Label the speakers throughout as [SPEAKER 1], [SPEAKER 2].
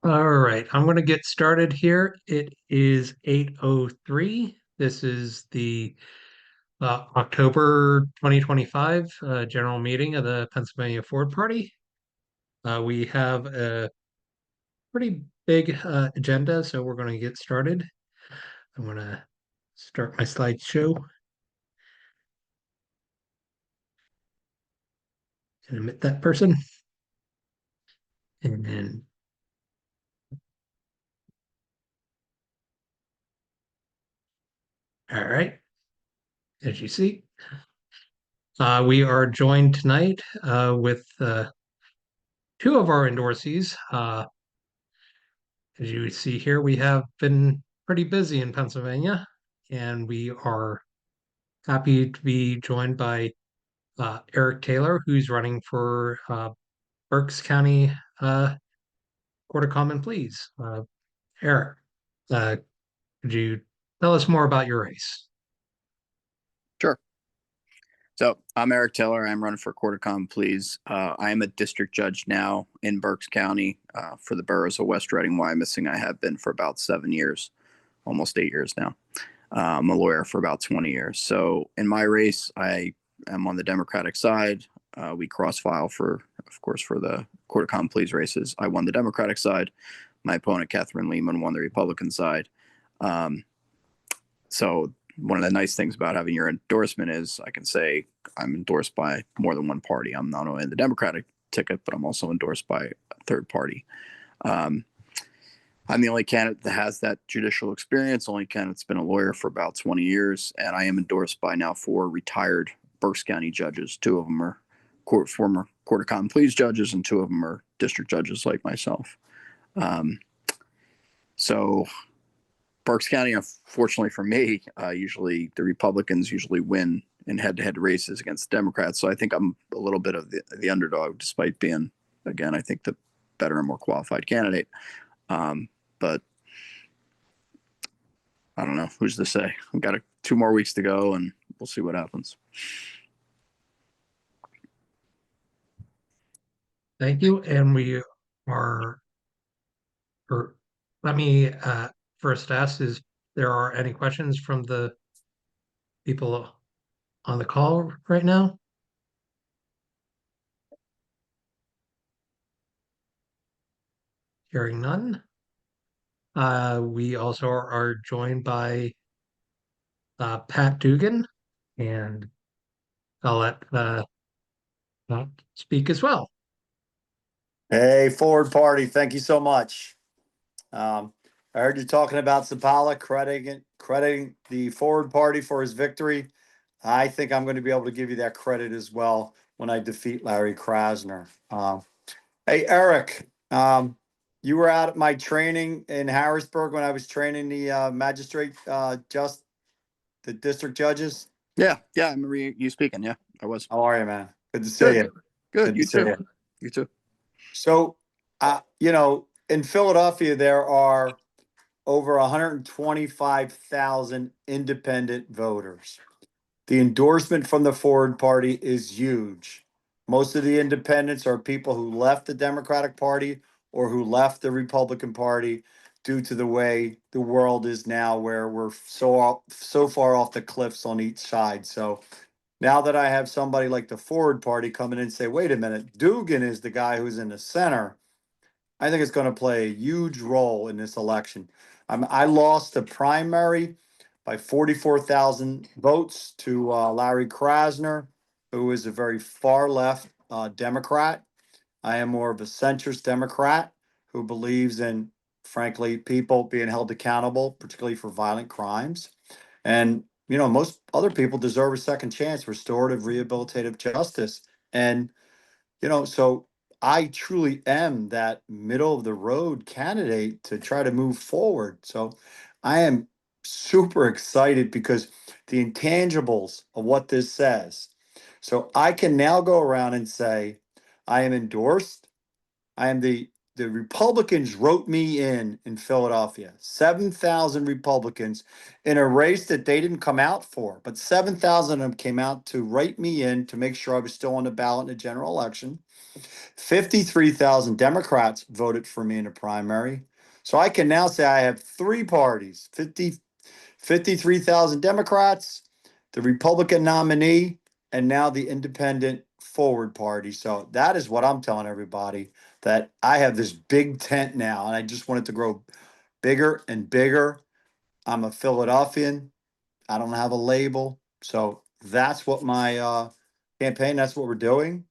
[SPEAKER 1] All right, I'm going to get started here. It is 8:03. This is the October 2025 general meeting of the Pennsylvania Ford Party. We have a pretty big agenda, so we're going to get started. I'm going to start my slideshow and admit that person. And then, all right, as you see, we are joined tonight with two of our endorsees. As you see here, we have been pretty busy in Pennsylvania, and we are happy to be joined by Eric Taylor, who's running for Berks County Court of Common Pleas. Eric, uh, could you tell us more about your race?
[SPEAKER 2] Sure. So I'm Eric Taylor. I'm running for Court of Common Pleas. I am a district judge now in Berks County for the boroughs of West Reading, Wyomissing. I have been for about 7 years, almost 8 years now. I'm a lawyer for about 20 years. So in my race, I am on the Democratic side. We cross-file of course, for the Court of Common Pleas races. I won the Democratic side. My opponent, Catherine Lehman, won the Republican side. So one of the nice things about having your endorsement is I can say I'm endorsed by more than one party. I'm not only in the Democratic ticket, but I'm also endorsed by a third party. I'm the only candidate that has that judicial experience, only candidate that's been a lawyer for about 20 years, and I am endorsed by now 4 retired Berks County judges. 2 of them are former Court of Common Pleas judges, and 2 of them are district judges like myself. So Berks County, unfortunately for me, usually the Republicans usually win in head-to-head races against the Democrats. So I think I'm a little bit of the underdog, despite being, again, I think the better and more qualified candidate. But I don't know. Who's to say? We've got 2 more weeks to go, and we'll see what happens.
[SPEAKER 1] Thank you. And we are, or let me first ask, is there are any questions from the people on the call right now? Hearing none. We also are joined by Pat Dugan, and I'll let Pat speak as well.
[SPEAKER 3] Hey, Ford Party, thank you so much. I heard you talking about Zapala crediting the Ford Party for his victory. I think I'm going to be able to give you that credit as well when I defeat Larry Krasner. Hey, Eric, you were out at my training in Harrisburg when I was training the magistrate, the district judges.
[SPEAKER 2] Yeah, I remember you speaking. Yeah, I was.
[SPEAKER 3] How are you, man? Good to see
[SPEAKER 2] Good.
[SPEAKER 3] you.
[SPEAKER 2] Good. You
[SPEAKER 3] to see
[SPEAKER 2] too. You too.
[SPEAKER 3] So, in Philadelphia, there are over 125,000 independent voters. The endorsement from the Ford Party is huge. Most of the independents are people who left the Democratic Party or who left the Republican Party due to the way the world is now, where we're so far off the cliffs on each side. So now that I have somebody like the Ford Party coming in and say, wait a minute, Dugan is the guy who's in the center, I think it's going to play a huge role in this election. I lost the primary by 44,000 votes to Larry Krasner, who is a very far left Democrat. I am more of a centrist Democrat who believes in, frankly, people being held accountable, particularly for violent crimes. And, most other people deserve a second chance, restorative, rehabilitative justice. And, so I truly am that middle of the road candidate to try to move forward. So I am super excited because the intangibles of what this says. So I can now go around and say, I am endorsed. I am the the Republicans wrote me in Philadelphia. 7,000 Republicans in a race that they didn't come out for, but 7,000 of them came out to write me in to make sure I was still on the ballot in the general election. 53,000 Democrats voted for me in the primary. So I can now say I have three parties, 53,000 Democrats, the Republican nominee, and now the independent forward party. So that is what I'm telling everybody, that I have this big tent now and I just want it to grow bigger and bigger. I'm a Philadelphian. I don't have a label. So that's what my campaign, that's what we're doing.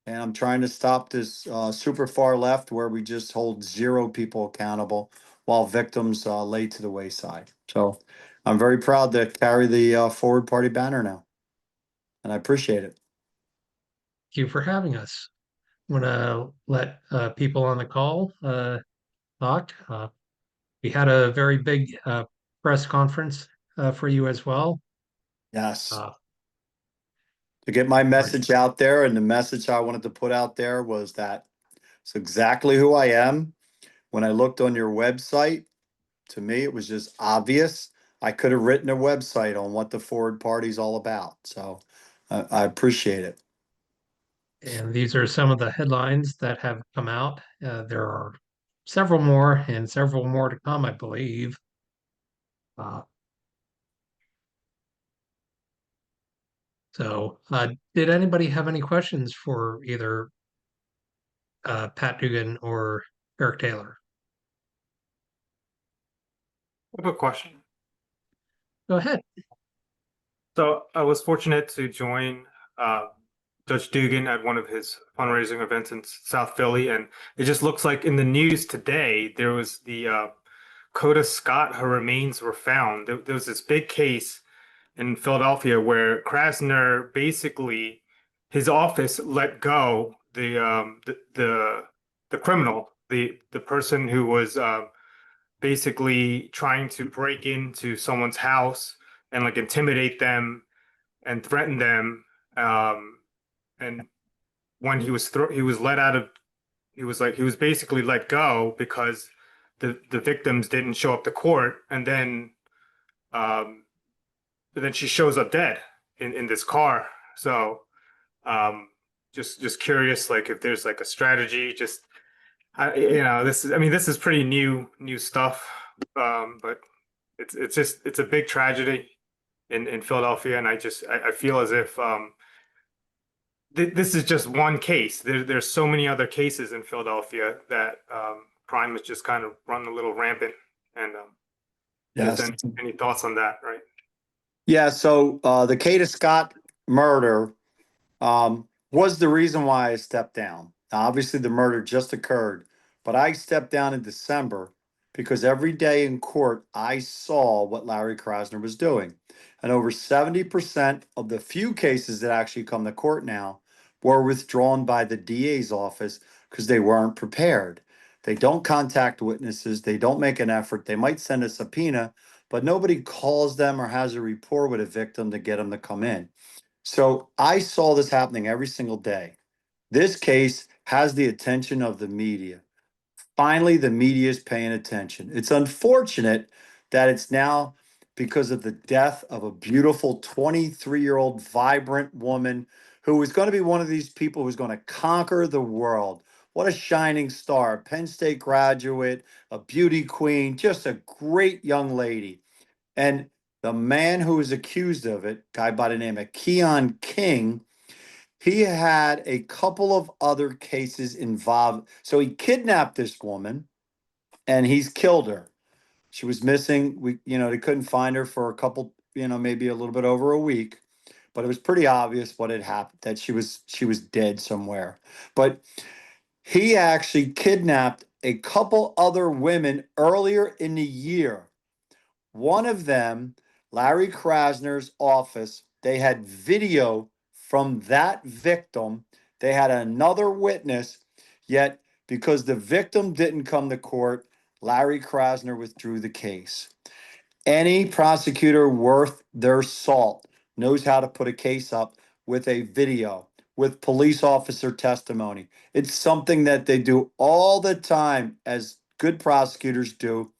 [SPEAKER 3] And I'm trying to stop this super far left where we just hold zero people accountable while victims lay to the wayside. So I'm very proud to carry the forward party banner now. And I appreciate it.
[SPEAKER 1] Thank you for having us. I'm gonna let people on the call talk. We had a very big press conference for you as well.
[SPEAKER 3] Yes.
[SPEAKER 1] Uh,
[SPEAKER 3] To get my
[SPEAKER 1] right.
[SPEAKER 3] message out there, and the message I wanted to put out there was that it's exactly who I am. When I looked on your website, to me, it was just obvious. I could have written a website on what the forward party is all about. So I appreciate it.
[SPEAKER 1] And these are some of the headlines that have come out. There are several more and several more to come, I believe. Uh, did anybody have any questions for either Pat Dugan or Eric Taylor?
[SPEAKER 4] I have a question.
[SPEAKER 1] Go ahead.
[SPEAKER 4] So I was fortunate to join Judge Dugan at one of his fundraising events in South Philly, and it just looks like in the news today there was the Coda Scott. Her remains were found. There was this big case in Philadelphia where Krasner basically his office let go the criminal, the person who was basically trying to break into someone's house and like intimidate them and threaten them. And when he was let out of he was basically let go because the victims didn't show up to court, and um, then she shows up dead in this car. So just curious, like if there's like a strategy, just this is pretty new stuff, but it's a big tragedy in Philadelphia, and I feel as if this is just one case. There's so many other cases in Philadelphia that crime has just kind of run a little rampant. And
[SPEAKER 3] Yes.
[SPEAKER 4] any thoughts on that, right?
[SPEAKER 3] Yeah. So the Kata Scott murder was the reason why I stepped down. Now, obviously, the murder just occurred, but I stepped down in December because every day in court, I saw what Larry Krasner was doing. And over 70% of the few cases that actually come to court now were withdrawn by the DA's office because they weren't prepared. They don't contact witnesses, they don't make an effort, they might send a subpoena, but nobody calls them or has a rapport with a victim to get them to come in. So I saw this happening every single day. This case has the attention of the media. Finally, the media is paying attention. It's unfortunate that it's now because of the death of a beautiful 23-year-old vibrant woman who was going to be one of these people who's going to conquer the world. What a shining star, Penn State graduate, a beauty queen, just a great young lady. And the man who was accused of it, guy by the name of Keon King, he had a couple of other cases involved. So he kidnapped this woman and he's killed her. She was missing. They couldn't find her for a couple, maybe a little bit over a week, but it was pretty obvious what had happened, that she was dead somewhere. But he actually kidnapped a couple other women earlier in the year. One of them, Larry Krasner's office, they had video from that victim. They had another witness, yet because the victim didn't come to court, Larry Krasner withdrew the case. Any prosecutor worth their salt knows how to put a case up with a video. with police officer testimony. It's something that they do all the time, as good prosecutors do,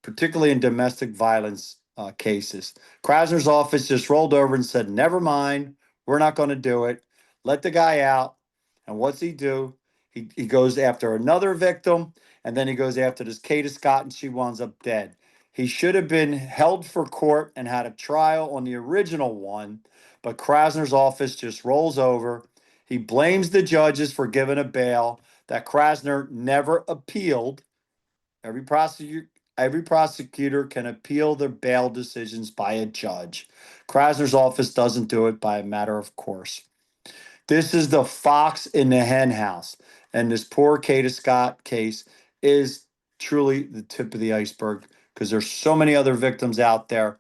[SPEAKER 3] particularly in domestic violence cases. Krasner's office just rolled over and said, never mind, we're not going to do it. Let the guy out. And what's he do? He goes after another victim, and then he goes after this Kata Scott, and she winds up dead. He should have been held for court and had a trial on the original one, but Krasner's office just rolls over. He blames the judges for giving a bail that Krasner never appealed. Every prosecutor can appeal their bail decisions by a judge. Krasner's office doesn't do it by a matter of course. This is the fox in the hen house. And this poor Kata Scott case is truly the tip of the iceberg, because there's so many other victims out there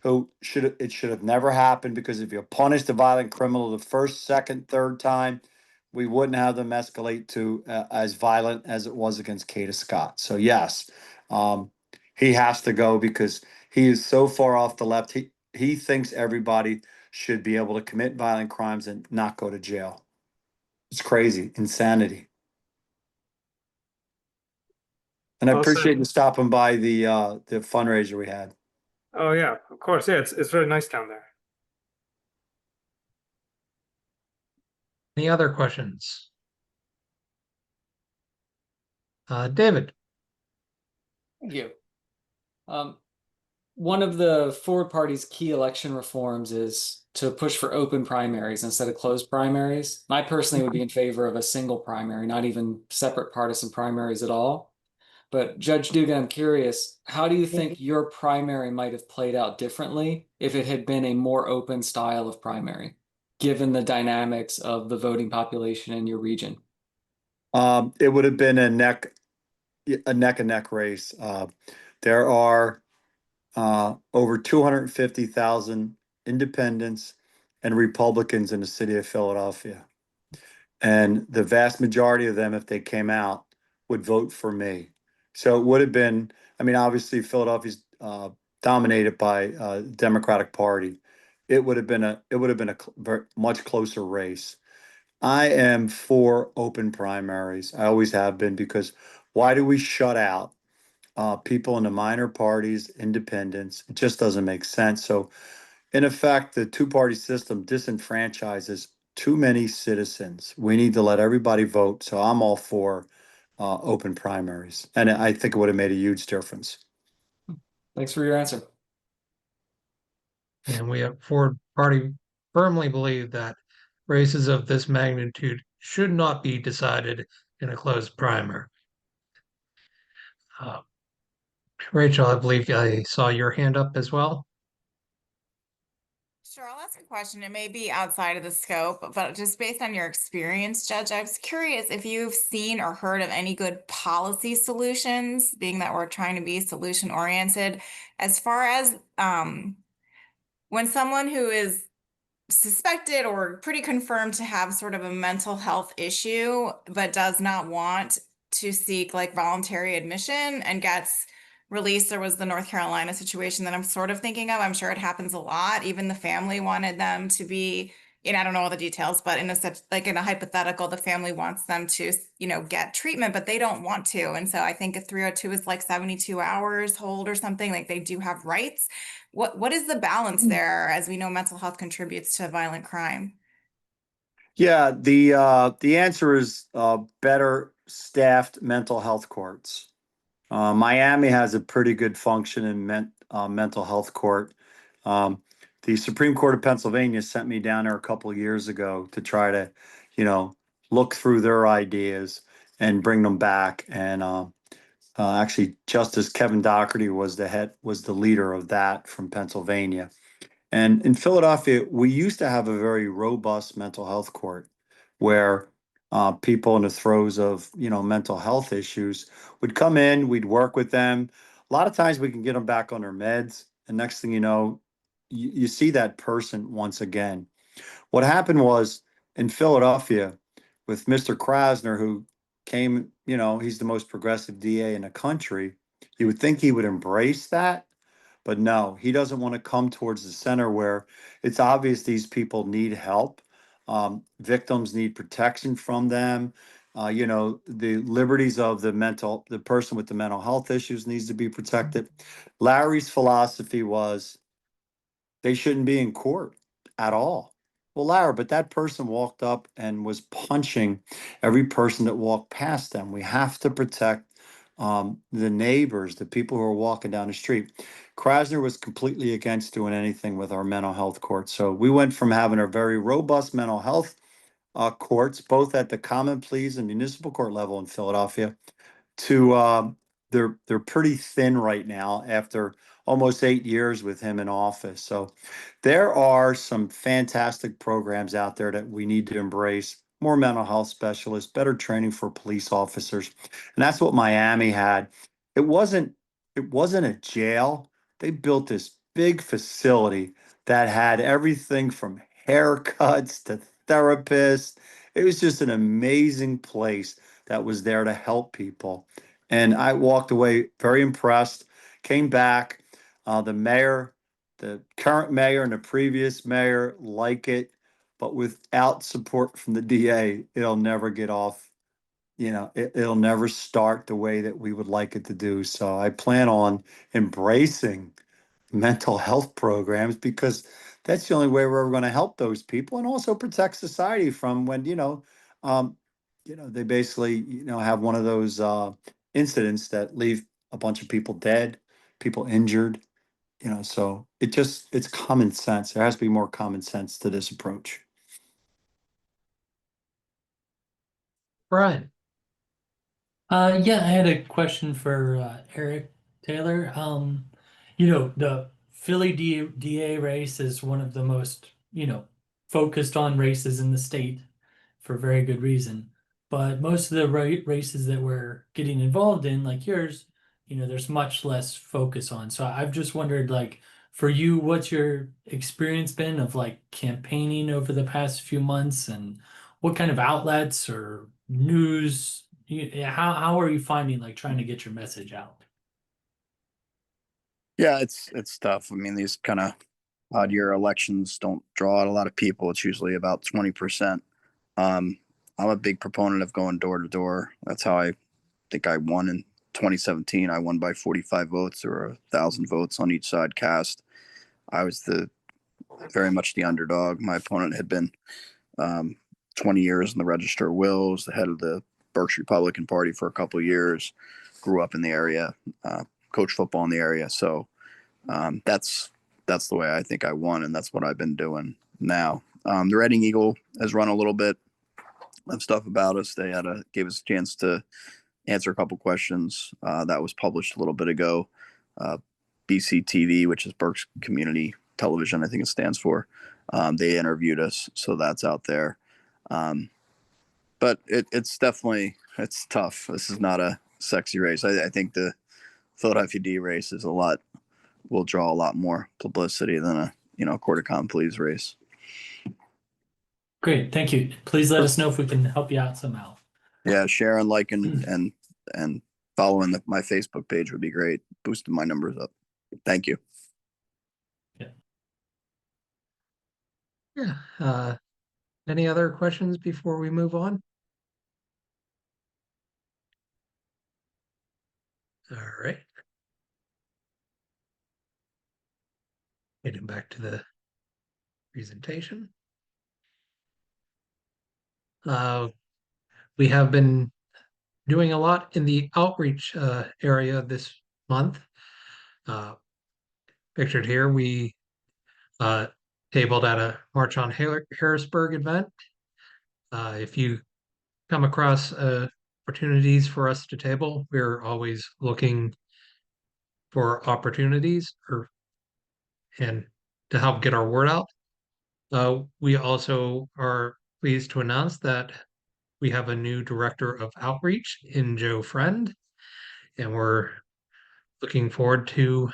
[SPEAKER 3] who should have never happened, because if you punish the violent criminal the first, second, third time, we wouldn't have them escalate to as violent as it was against Kata Scott. So yes, he has to go, because he is so far off the left. He thinks everybody should be able to commit violent crimes and not go to jail. It's crazy, insanity. And I
[SPEAKER 4] Well said.
[SPEAKER 3] appreciate you stopping by the fundraiser we had.
[SPEAKER 4] Oh yeah, of course. Yeah, it's very nice down there.
[SPEAKER 1] Any other questions? David.
[SPEAKER 5] Thank you. One of the Forward Party's key election reforms is to push for open primaries instead of closed primaries. I personally would be in favor of a single primary, not even separate partisan primaries at all. But Judge Dugan, I'm curious, how do you think your primary might have played out differently if it had been a more open style of primary, given the dynamics of the voting population in your region?
[SPEAKER 3] It would have been a neck and neck race. There are over 250,000 independents and Republicans in the city of Philadelphia. And the vast majority of them, if they came out, would vote for me. So it would have been, I mean, obviously Philadelphia's dominated by Democratic Party. It would have been a much closer race. I am for open primaries. I always have been, because why do we shut out people in the minor parties, independents? It just doesn't make sense. So in effect, the two-party system disenfranchises too many citizens. We need to let everybody vote. So I'm all for open primaries. And I think it would have made a huge difference.
[SPEAKER 5] Thanks for your answer.
[SPEAKER 1] And we at Forward Party firmly believe that races of this magnitude should not be decided in a closed primary. Rachel, I believe I saw your hand up as well.
[SPEAKER 6] Sure, I'll ask a question. It may be outside of the scope, but just based on your experience, Judge, I was curious if you've seen or heard of any good policy solutions, being that we're trying to be solution oriented, as far as when someone who is suspected or pretty confirmed to have sort of a mental health issue, but does not want to seek like voluntary admission and gets released. There was the North Carolina situation that I'm sort of thinking of. I'm sure it happens a lot. Even the family wanted them to be, I don't know all the details, but in a hypothetical, the family wants them to, get treatment, but they don't want to. And so I think a 302 is like 72 hours hold or something. Like they do have rights. What is the balance there? As we know, mental health contributes to violent crime.
[SPEAKER 3] Yeah, the answer is better staffed mental health courts. Miami has a pretty good function in mental health court. The Supreme Court of Pennsylvania sent me down there a couple of years ago to try to, look through their ideas and bring them back. And actually, Justice Kevin Doherty was the leader of that from Pennsylvania. And in Philadelphia, we used to have a very robust mental health court where people in the throes of, mental health issues would come in, we'd work with them. A lot of times we can get them back on their meds. And next thing you know, you see that person once again. What happened was in Philadelphia with Mr. Krasner, who came, he's the most progressive DA in the country. You would think he would embrace that. But no, he doesn't want to come towards the center where it's obvious these people need help. Victims need protection from them. You know, the liberties of the person with the mental health issues needs to be protected. Larry's philosophy was they shouldn't be in court at all. Well, Larry, but that person walked up and was punching every person that walked past them. We have to protect the neighbors, the people who are walking down the street. Krasner was completely against doing anything with our mental health court. So we went from having a very robust mental health courts, both at the common pleas and municipal court level in Philadelphia, to they're pretty thin right now after almost 8 years with him in office. So there are some fantastic programs out there that we need to embrace. More mental health specialists, better training for police officers. And that's what Miami had. It wasn't a jail. They built this big facility that had everything from haircuts to therapists. It was just an amazing place that was there to help people. And I walked away very impressed, came back. The mayor, the current mayor and the previous mayor like it, but without support from the DA, it'll never get off. You know, it'll never start the way that we would like it to do. So I plan on embracing mental health programs because that's the only way we're ever going to help those people and also protect society from when, they basically, have one of those incidents that leave a bunch of people dead, people injured, so it's common sense. There has to be more common sense to this approach.
[SPEAKER 1] Brian.
[SPEAKER 7] Yeah, I had a question for Eric Taylor. The Philly DA race is one of the most, focused on races in the state for very good reason. But most of the races that we're getting involved in, like yours, there's much less focus on. So I've just wondered, like, for you, what's your experience been of like campaigning over the past few months, and what kind of outlets or news? How are you finding like trying to get your message out?
[SPEAKER 2] Yeah, it's tough. I mean, these kind of odd year elections don't draw out a lot of people. It's usually about 20%. I'm a big proponent of going door to door. That's how I think I won in 2017. I won by 45 votes or 1,000 votes on each side cast. I was very much the underdog. My opponent had been 20 years in the Register of Wills, the head of the Berks Republican Party for a couple of years, grew up in the area, coached football in the area. So that's the way I think I won, and that's what I've been doing now. The Reading Eagle has run a little bit of stuff about us. They gave us a chance to answer a couple questions. That was published a little bit ago. BCTV, which is Berks Community Television, I think it stands for. They interviewed us, so that's out there. But it's tough. This is not a sexy race. I think the Philadelphia D race will draw a lot more publicity than a court of common pleas race.
[SPEAKER 7] Great, thank you. Please let us know if we can help you out somehow.
[SPEAKER 2] Yeah, sharing, liking, and following my Facebook page would be great. Boosting my numbers up. Thank you.
[SPEAKER 1] Yeah. Any other questions before we move on? All right. Getting back to the presentation. We have been doing a lot in the outreach area this month. Pictured here, we tabled at a March on Harrisburg event. If you come across opportunities for us to table, we're always looking for opportunities and to help get our word out. We also are pleased to announce that we have a new director of outreach in Joe Friend, and we're looking forward to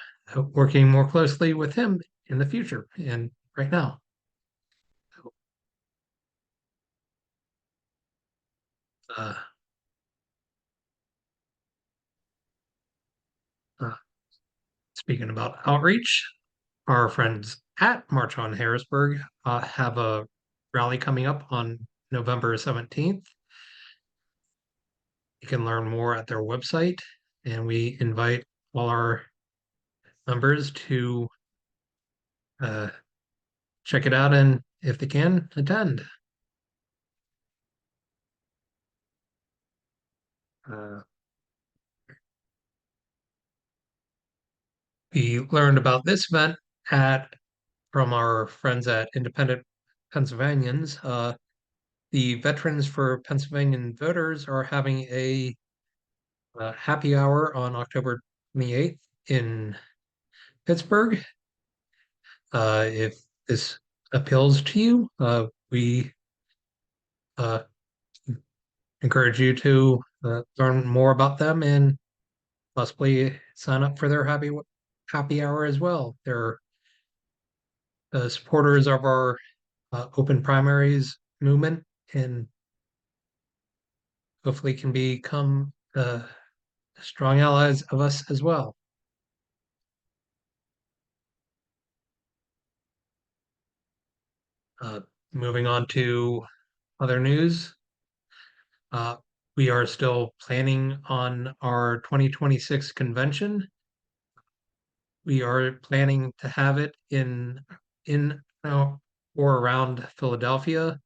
[SPEAKER 1] working more closely with him in the future and right now. Uh, Speaking about outreach, our friends at March on Harrisburg have a rally coming up on November 17th. You can learn more at their website, and we invite all our members to check it out and, if they can, attend. We learned about this event from our friends at Independent Pennsylvanians. The Veterans for Pennsylvanian Voters are having a happy hour on October 28th in Pittsburgh. If this appeals to you, we encourage you to learn more about them and possibly sign up for their happy hour as well. They're supporters of our open primaries movement and hopefully can become strong allies of us as well. Moving on to other news. We are still planning on our 2026 convention. We are planning to have it in or around Philadelphia.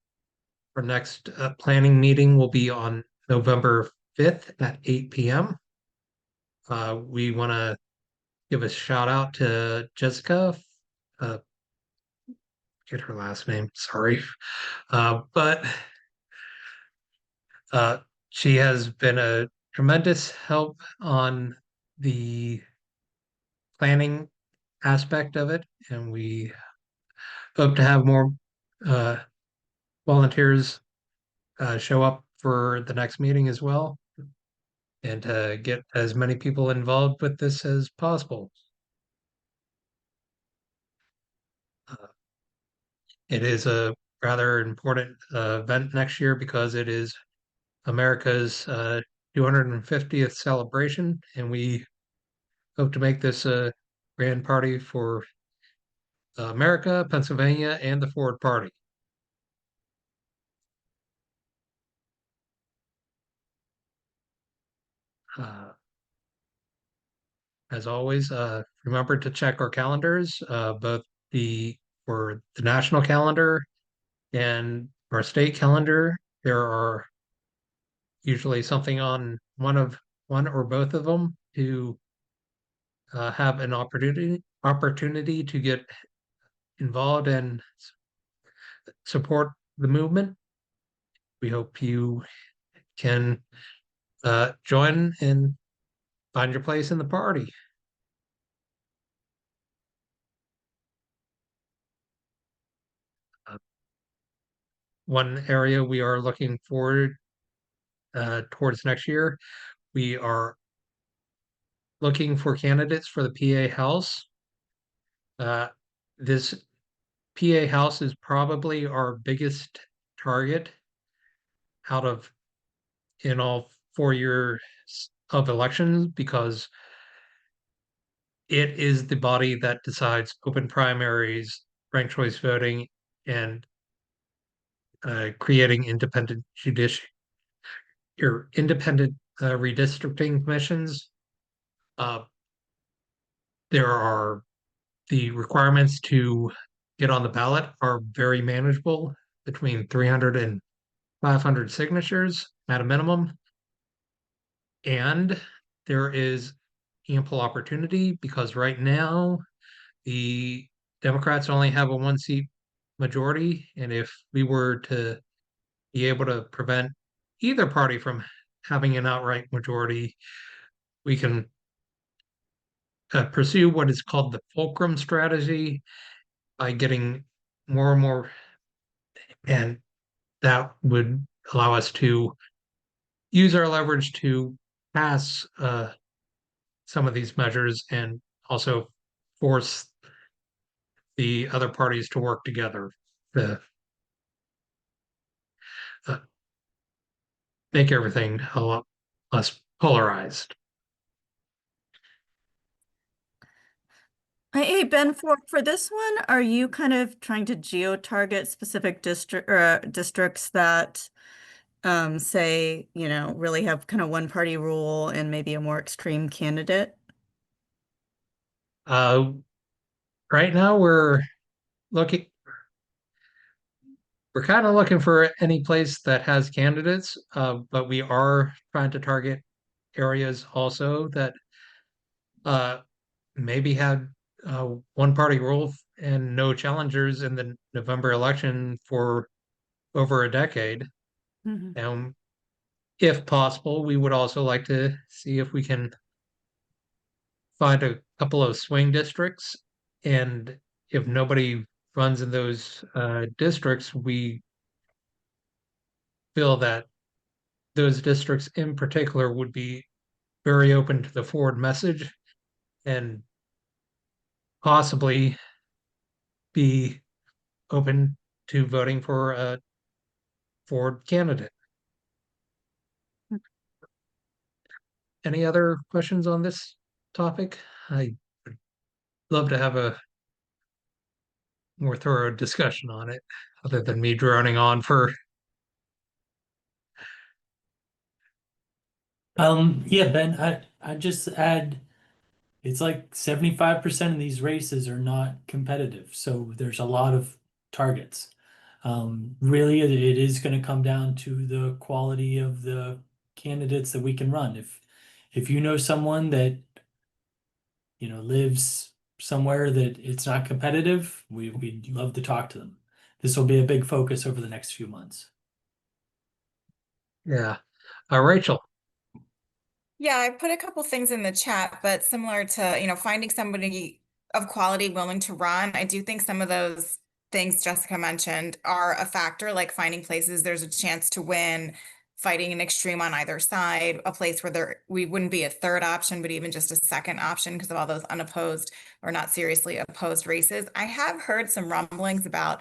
[SPEAKER 1] Our next planning meeting will be on November 5th at 8 p.m. We want to give a shout out to Jessica. Get her last name, sorry. But she has been a tremendous help on the planning aspect of it, and we hope to have more volunteers show up for the next meeting as well, and to get as many people involved with this as possible. It is a rather important event next year because it is America's 250th celebration, and we hope to make this a grand party for America, Pennsylvania, and the Ford Party. As always, remember to check our calendars, both for the national calendar and our state calendar. There are usually something on one or both of them to have an opportunity to get involved and support the movement. We hope you can join and find your place in the party. One area we are looking forward towards next year, we are looking for candidates for the PA House. This PA House is probably our biggest target out of in all 4 years of elections because it is the body that decides open primaries, ranked choice voting, and creating independent redistricting commissions. There are the requirements to get on the ballot are very manageable, between 300 and 500 signatures at a minimum. And there is ample opportunity because right now the Democrats only have a 1-seat majority. And if we were to be able to prevent either party from having an outright majority, we can pursue what is called the fulcrum strategy by getting more and more, and that would allow us to use our leverage to pass some of these measures and also force the other parties to work together to uh, make everything a lot less polarized.
[SPEAKER 8] Hey, Ben, for this one, are you kind of trying to geo-target specific districts that say, really have kind of one party rule and maybe a more extreme candidate?
[SPEAKER 1] Uh, right now looking, we're kind of looking for any place that has candidates, but we are trying to target areas also that uh, maybe had one party rule and no challengers in the November election for over a decade.
[SPEAKER 8] Mhm.
[SPEAKER 1] And if possible, we would also like to see if we can find a couple of swing districts. And if nobody runs in those districts, we feel that those districts in particular would be very open to the forward message and possibly be open to voting for a forward candidate. Any other questions on this topic? I would love to have a more thorough discussion on it, other than me droning on for.
[SPEAKER 7] Yeah, Ben, I just add it's like 75% of these races are not competitive, so there's a lot of targets. Really, it is going to come down to the quality of the candidates that we can run. If you know someone that lives somewhere that it's not competitive, we'd love to talk to them. This will be a big focus over the next few months.
[SPEAKER 1] Yeah. Rachel.
[SPEAKER 6] Yeah, I put a couple things in the chat, but similar to, finding somebody of quality willing to run, I do think some of those things Jessica mentioned are a factor, like finding places there's a chance to win, fighting an extreme on either side, a place where we wouldn't be a third option, but even just a second option because of all those unopposed or not seriously opposed races. I have heard some rumblings about,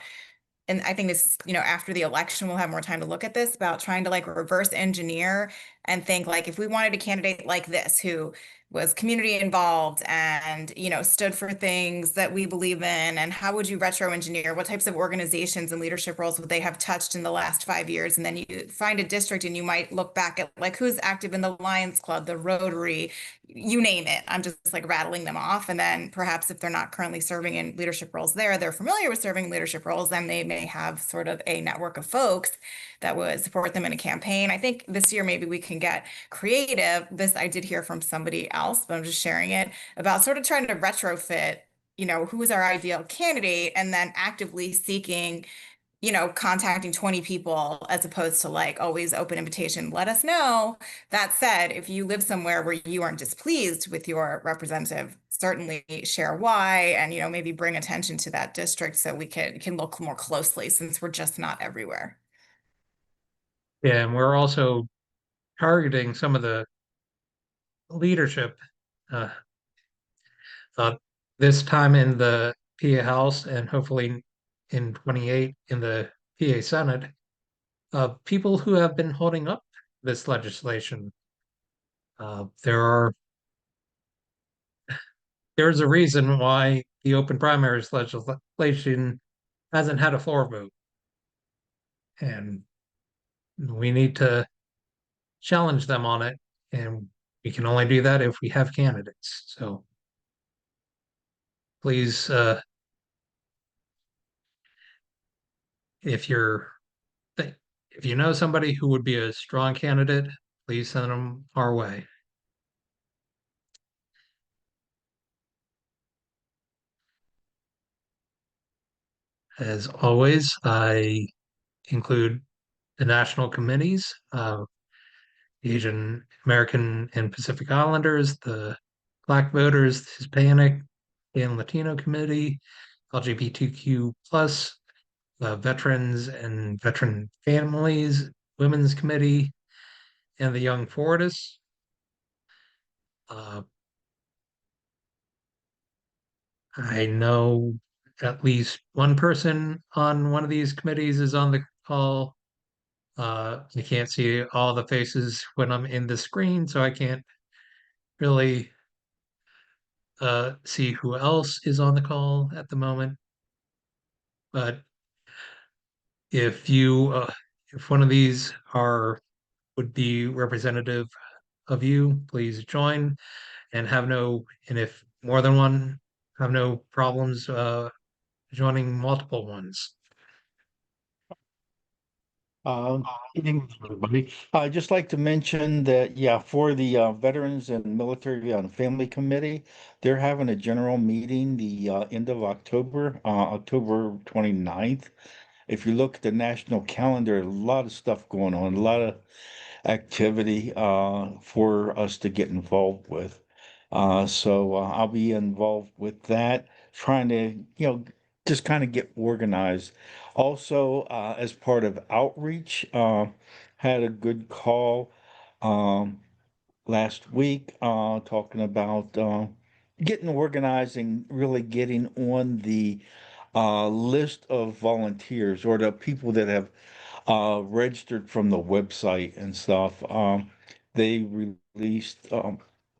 [SPEAKER 6] and I think this, after the election, we'll have more time to look at this, about trying to like reverse engineer and think like if we wanted a candidate like this who was community involved and, stood for things that we believe in, and how would you retro engineer? What types of organizations and leadership roles would they have touched in the last 5 years? And then you find a district and you might look back at like who's active in the Lions Club, the Rotary, you name it. I'm just like rattling them off. And then perhaps if they're not currently serving in leadership roles there, they're familiar with serving leadership roles, then they may have sort of a network of folks that would support them in a campaign. I think this year maybe we can get creative. This I did hear from somebody else, but I'm just sharing it, about sort of trying to retrofit, who is our ideal candidate, and then actively seeking, contacting 20 people as opposed to like always open invitation, let us know. That said, if you live somewhere where you aren't displeased with your representative, certainly share why, and maybe bring attention to that district so we can look more closely, since we're just not everywhere.
[SPEAKER 1] Yeah, and we're also targeting some of the leadership uh, uh, this time in the PA House and hopefully in 28 in the PA Senate, people who have been holding up this legislation. There's a reason why the open primaries legislation hasn't had a floor vote, and we need to challenge them on it, and we can only do that if we have candidates. So please, if you're if you know somebody who would be a strong candidate, please send them our way. As always, I include the national committees, the Asian American and Pacific Islanders, the Black voters, the Hispanic and Latino committee, LGBTQ plus, veterans and veteran families, women's committee, and the Young Fortists. Uh, I know at least one person on one of these committees is on the call. You can't see all the faces when I'm in the screen, so I can't really see who else is on the call at the moment. But if one of these would be representative of you, please join and if more than one, have no problems joining multiple ones.
[SPEAKER 9] Good evening, everybody. I'd just like to mention that, yeah, for the Veterans and Military Family Committee, they're having a general meeting the end of October, October 29th. If you look at the national calendar, a lot of stuff going on, a lot of activity for us to get involved with. So I'll be involved with that, trying to, just kind of get organized. Also, as part of outreach, had a good call um, last week talking about getting organized and really getting on the list of volunteers or the people that have registered from the website and stuff. They released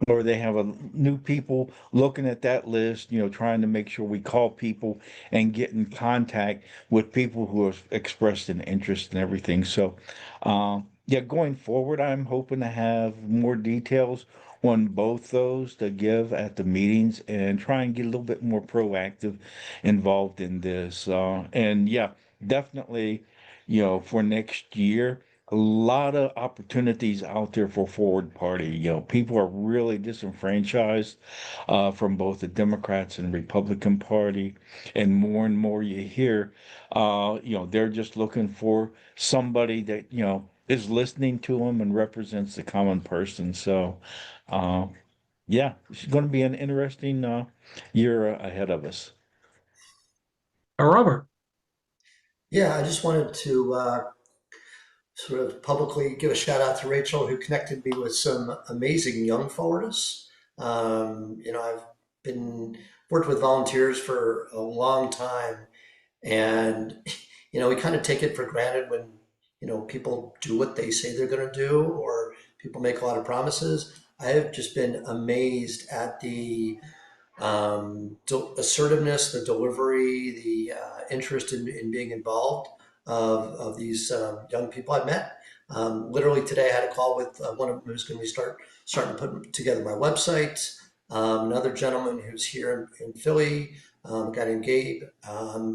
[SPEAKER 9] or they have a new people looking at that list, trying to make sure we call people and get in contact with people who have expressed an interest and everything. So, yeah, going forward, I'm hoping to have more details on both those to give at the meetings and try and get a little bit more proactive involved in this. And yeah, definitely, for next year, a lot of opportunities out there for forward party. People are really disenfranchised from both the Democrats and Republican Party, and more you hear, they're just looking for somebody that is listening to them and represents the common person. So, uh, yeah, it's going to be an interesting year ahead of us.
[SPEAKER 1] Robert.
[SPEAKER 10] Yeah, I just wanted to sort of publicly give a shout out to Rachel, who connected me with some amazing young forwardists. I've been worked with volunteers for a long time, and we kind of take it for granted when people do what they say they're going to do, or people make a lot of promises. I have just been amazed at the assertiveness, the delivery, the interest in being involved of these young people I've met. Literally today, I had a call with one of them who's going to be starting to put together my website. Another gentleman who's here in Philly, a guy named Gabe,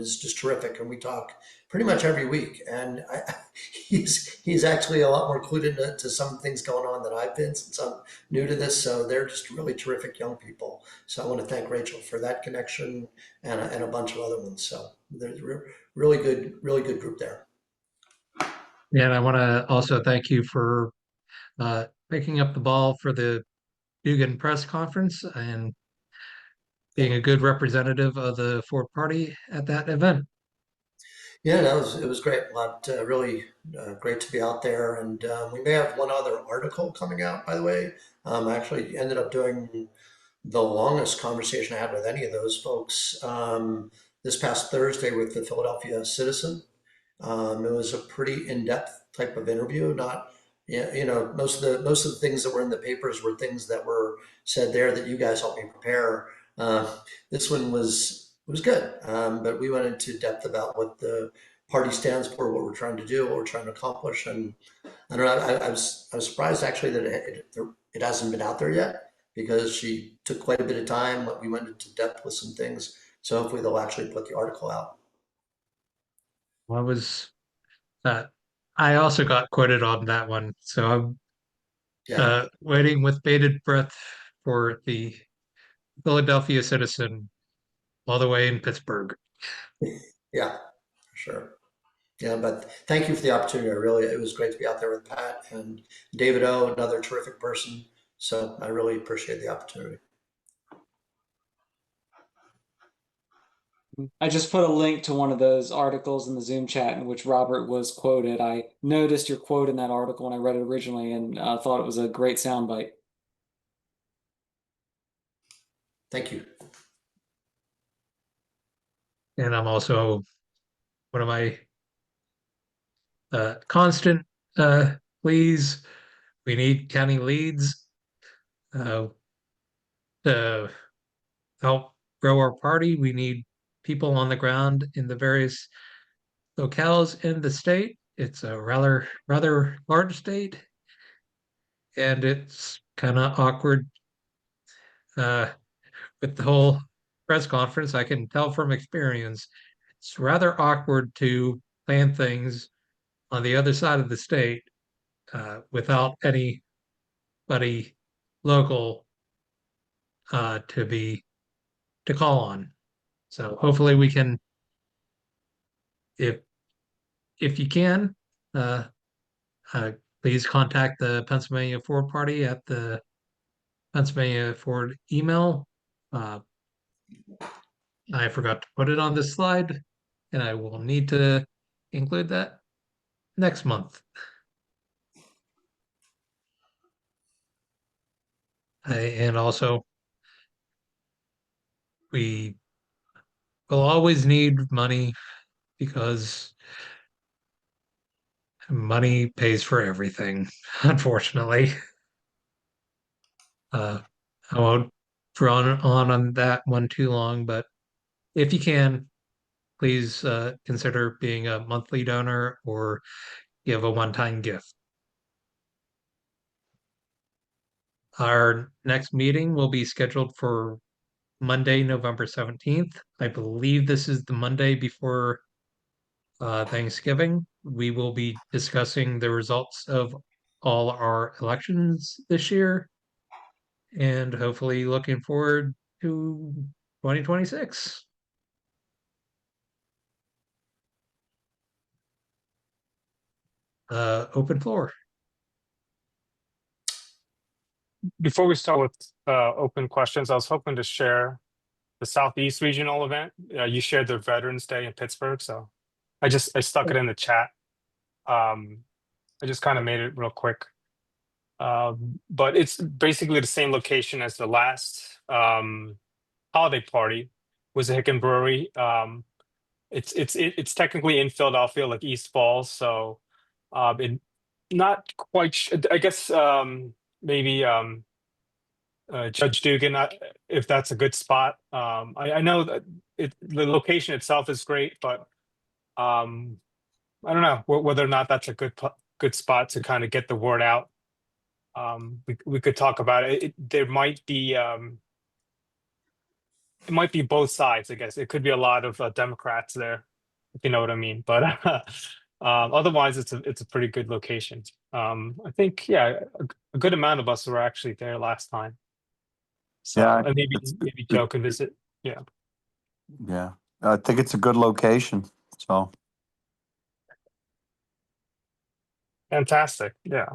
[SPEAKER 10] is just terrific, and we talk pretty much every week. And he's actually a lot more clued into some things going on than I've been, since I'm new to this. So they're just really terrific young people. So I want to thank Rachel for that connection and a bunch of other ones. So there's really good group there.
[SPEAKER 1] Yeah, and I want to also thank you for picking up the ball for the Dugan press conference and being a good representative of the Ford Party at that event.
[SPEAKER 10] Yeah, it was great. Really great to be out there, and we may have one other article coming out. By the way, I actually ended up doing the longest conversation I had with any of those folks this past Thursday with the Philadelphia Citizen. It was a pretty in-depth type of interview. Not, yeah, most of the things that were in the papers were things that were said there that you guys helped me prepare. This one was good, but we went into depth about what the party stands for, what we're trying to do, what we're trying to accomplish, and I don't know. I was surprised actually that it hasn't been out there yet, because she took quite a bit of time. We went into depth with some things, so hopefully they'll actually put the article out.
[SPEAKER 1] I was I also got quoted on that one, so I'm
[SPEAKER 10] Yeah,
[SPEAKER 1] waiting with bated breath for the Philadelphia Citizen all the way in Pittsburgh.
[SPEAKER 10] yeah, for sure. Yeah, but thank you for the opportunity. It was great to be out there with Pat and David O, another terrific person. So I really appreciate the opportunity.
[SPEAKER 5] I just put a link to one of those articles in the Zoom chat in which Robert was quoted. I noticed your quote in that article when I read it originally, and thought it was a great soundbite.
[SPEAKER 10] Thank you.
[SPEAKER 1] And I'm also one of my constant pleas. We need county leads. The help grow our party. We need people on the ground in the various locales in the state. It's a rather large state, and it's kind of awkward uh, with the whole press conference. I can tell from experience, it's rather awkward to plan things on the other side of the state without anybody local to call on. So hopefully we can, if if you can, uh, uh, please contact the Pennsylvania Ford Party at the Pennsylvania Ford email. Uh, I forgot to put it on this slide, and I will need to include that next month. And also, we will always need money because money pays for everything, unfortunately. Uh, I won't draw on that one too long, but if you can, please consider being a monthly donor or give a one-time gift. Our next meeting will be scheduled for Monday, November 17th. I believe this is the Monday before Thanksgiving. We will be discussing the results of all our elections this year and hopefully looking forward to 2026. Open floor.
[SPEAKER 4] Before we start with open questions, I was hoping to share the Southeast Regional event. You shared the Veterans Day in Pittsburgh, so I stuck it in the chat. I just kind of made it real quick. But it's basically the same location as the last holiday party was the Hicken Brewery. It's technically in Philadelphia, like East Falls, so it not quite. I guess maybe Judge Dugan, if that's a good spot. I know that the location itself is great, but I don't know whether or not that's a good spot to kind of get the word out. We could talk about it. There might be it might be both sides. I guess it could be a lot of Democrats there, if you know what I mean. But otherwise, it's a pretty good location. I think a good amount of us were actually there last time. So
[SPEAKER 3] Yeah,
[SPEAKER 4] and
[SPEAKER 3] it's
[SPEAKER 4] maybe Joe can visit. Yeah,
[SPEAKER 3] yeah. I think it's a good location. So
[SPEAKER 4] fantastic. Yeah.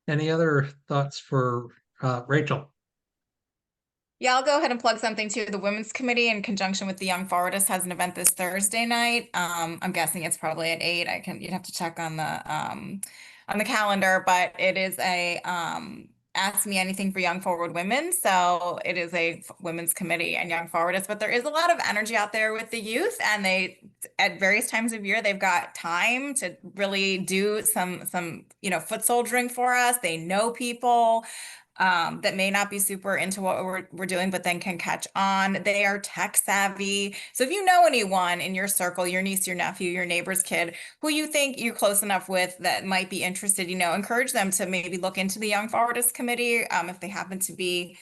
[SPEAKER 1] Any other thoughts for Rachel?
[SPEAKER 6] Yeah, I'll go ahead and plug something too. The Women's Committee, in conjunction with the Young Forwardists, has an event this Thursday night. I'm guessing it's probably at 8. You'd have to check on the calendar, but it is a Ask Me Anything for Young Forward Women. So it is a women's committee and Young Forwardists, but there is a lot of energy out there with the youth, and they at various times of year they've got time to really do some foot soldiering for us. They know people that may not be super into what we're doing, but then can catch on. They are tech savvy. So if you know anyone in your circle, your niece, your nephew, your neighbor's kid, who you think you're close enough with that might be interested, encourage them to maybe look into the Young Forwardist Committee if they happen to be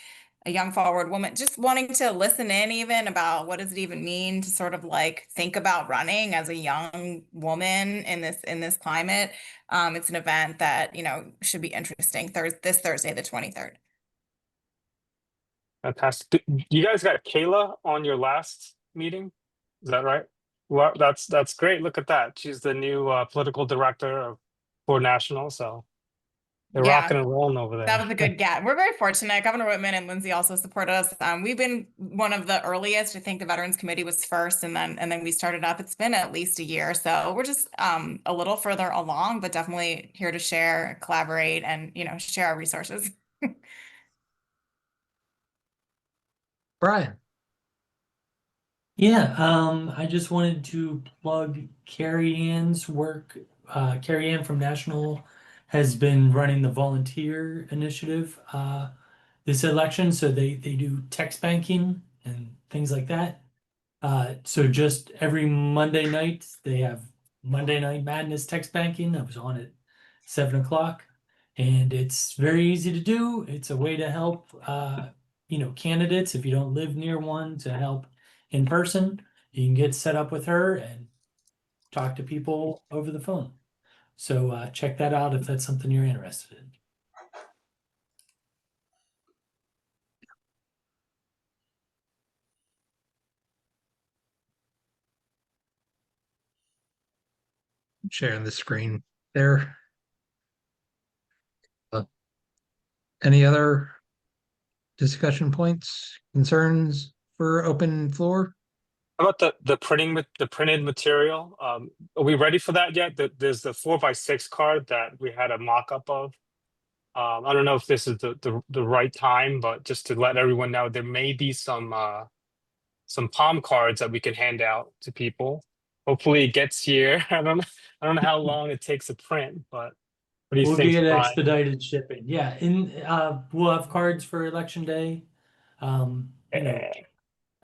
[SPEAKER 6] a young forward woman, just wanting to listen in even about what does it even mean to sort of like think about running as a young woman in this climate. It's an event that, should be interesting. This Thursday, the 23rd.
[SPEAKER 4] Fantastic. You guys got Kayla on your last meeting? Is that right? Well, that's great. Look at that. She's the new political director of Ford National. So they're rocking
[SPEAKER 6] Yeah,
[SPEAKER 4] and rolling over
[SPEAKER 6] that
[SPEAKER 4] there.
[SPEAKER 6] was a good get. We're very fortunate. Governor Whitman and Lindsay also support us. We've been one of the earliest. I think the Veterans Committee was first, and then we started up. It's been at least a year, so we're just a little further along, but definitely here to share, collaborate, and share our resources.
[SPEAKER 1] Brian.
[SPEAKER 7] Yeah, I just wanted to plug Carrie Ann's work. Carrie Ann from National has been running the volunteer initiative this election. So they do text banking and things like that. So just every Monday night, they have Monday Night Madness text banking. I was on at 7 o'clock, and it's very easy to do. It's a way to help, candidates if you don't live near one to help in person. You can get set up with her and talk to people over the phone. So check that out if that's something you're interested in.
[SPEAKER 1] Sharing the screen there. Any other discussion points, concerns for open floor?
[SPEAKER 4] How about the printed material? Are we ready for that yet? There's the 4x6 card that we had a mock-up of. I don't know if this is the right time, but just to let everyone know, there may be some palm cards that we can hand out to people. Hopefully it gets here. I don't know how long it takes to print, but what do you
[SPEAKER 7] We'll
[SPEAKER 4] think,
[SPEAKER 7] get
[SPEAKER 4] Brian?
[SPEAKER 7] expedited shipping. Yeah, we'll have cards for election day.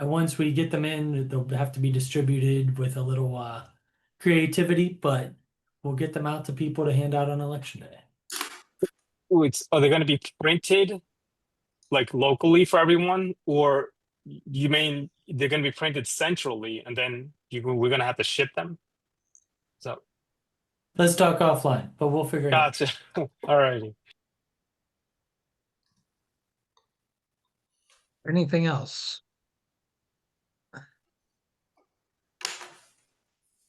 [SPEAKER 7] And once we get them in, they'll have to be distributed with a little creativity, but we'll get them out to people to hand out on election day.
[SPEAKER 4] Are they going to be printed like locally for everyone, or you mean they're going to be printed centrally and then we're going to have to ship them? So
[SPEAKER 7] Let's talk offline, but we'll figure it out.
[SPEAKER 4] gotcha. All righty.
[SPEAKER 1] Anything else?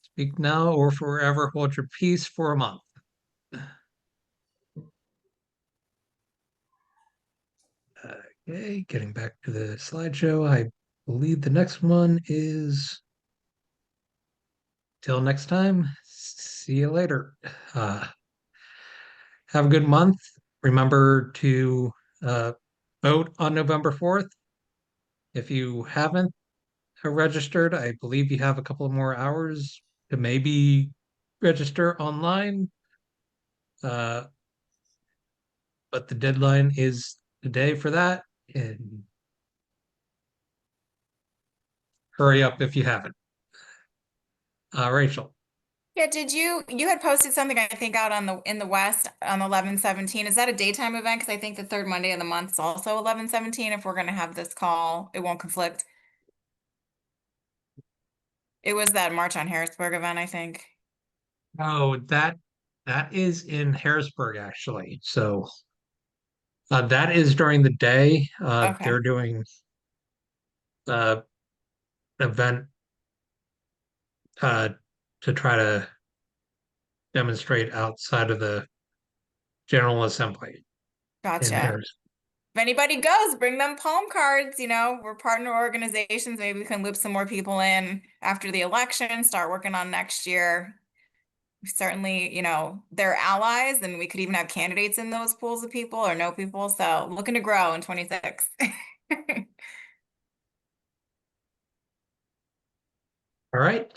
[SPEAKER 1] Speak now or forever hold your peace for a month. Okay, getting back to the slideshow. I believe the next one is till next time. See you later. Have a good month. Remember to vote on November 4th. If you haven't registered, I believe you have a couple of more hours to maybe register online. But the deadline is today for that. And hurry up if you haven't. Rachel.
[SPEAKER 6] Yeah, you had posted something I think out in the West on 11/17. Is that a daytime event? Because I think the third Monday of the month is also 11/17. If we're gonna have this call, it won't conflict. It was that March on Harrisburg event, I think.
[SPEAKER 1] Oh, that is in Harrisburg actually. So that is during the day.
[SPEAKER 6] Okay,
[SPEAKER 1] They're doing uh event uh to try to demonstrate outside of the General Assembly in
[SPEAKER 6] gotcha.
[SPEAKER 1] Harris.
[SPEAKER 6] If anybody goes, bring them palm cards. We're partner organizations. Maybe we can loop some more people in after the election, start working on next year. Certainly, they're allies, and we could even have candidates in those pools of people or no people. So looking to grow in 26.
[SPEAKER 1] All right.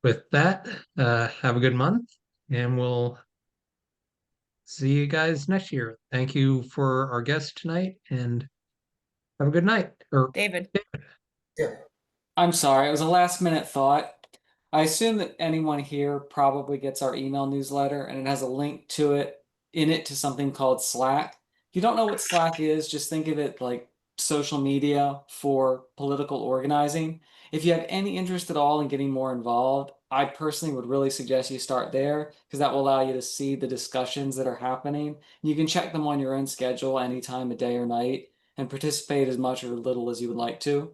[SPEAKER 1] With that, have a good month, and we'll see you guys next year. Thank you for our guest tonight, and have a good night. Or
[SPEAKER 6] David.
[SPEAKER 10] Yeah.
[SPEAKER 5] I'm sorry, it was a last minute thought. I assume that anyone here probably gets our email newsletter, and it has a link to it to something called Slack. If you don't know what Slack is, just think of it like social media for political organizing. If you have any interest at all in getting more involved, I personally would really suggest you start there because that will allow you to see the discussions that are happening. You can check them on your own schedule any time of day or night and participate as much or little as you would like to.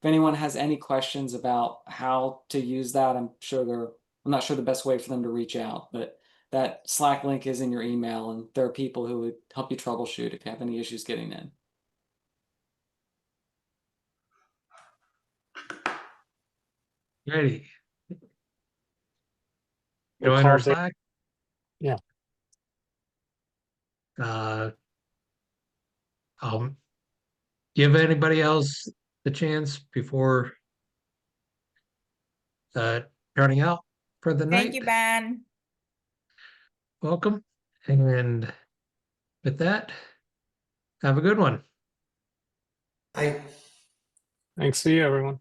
[SPEAKER 5] If anyone has any questions about how to use that, I'm not sure the best way for them to reach out, but that Slack link is in your email, and there are people who would help you troubleshoot if you have any issues getting in.
[SPEAKER 1] ready.
[SPEAKER 4] We'll
[SPEAKER 1] Join
[SPEAKER 4] call
[SPEAKER 1] our
[SPEAKER 4] Dave.
[SPEAKER 1] Slack.
[SPEAKER 4] Yeah.
[SPEAKER 1] I'll give anybody else the chance before turning out for the
[SPEAKER 6] Thank you,
[SPEAKER 1] night.
[SPEAKER 6] Ben.
[SPEAKER 1] welcome. And with that, have a good one.
[SPEAKER 10] I
[SPEAKER 4] Thanks to you, everyone.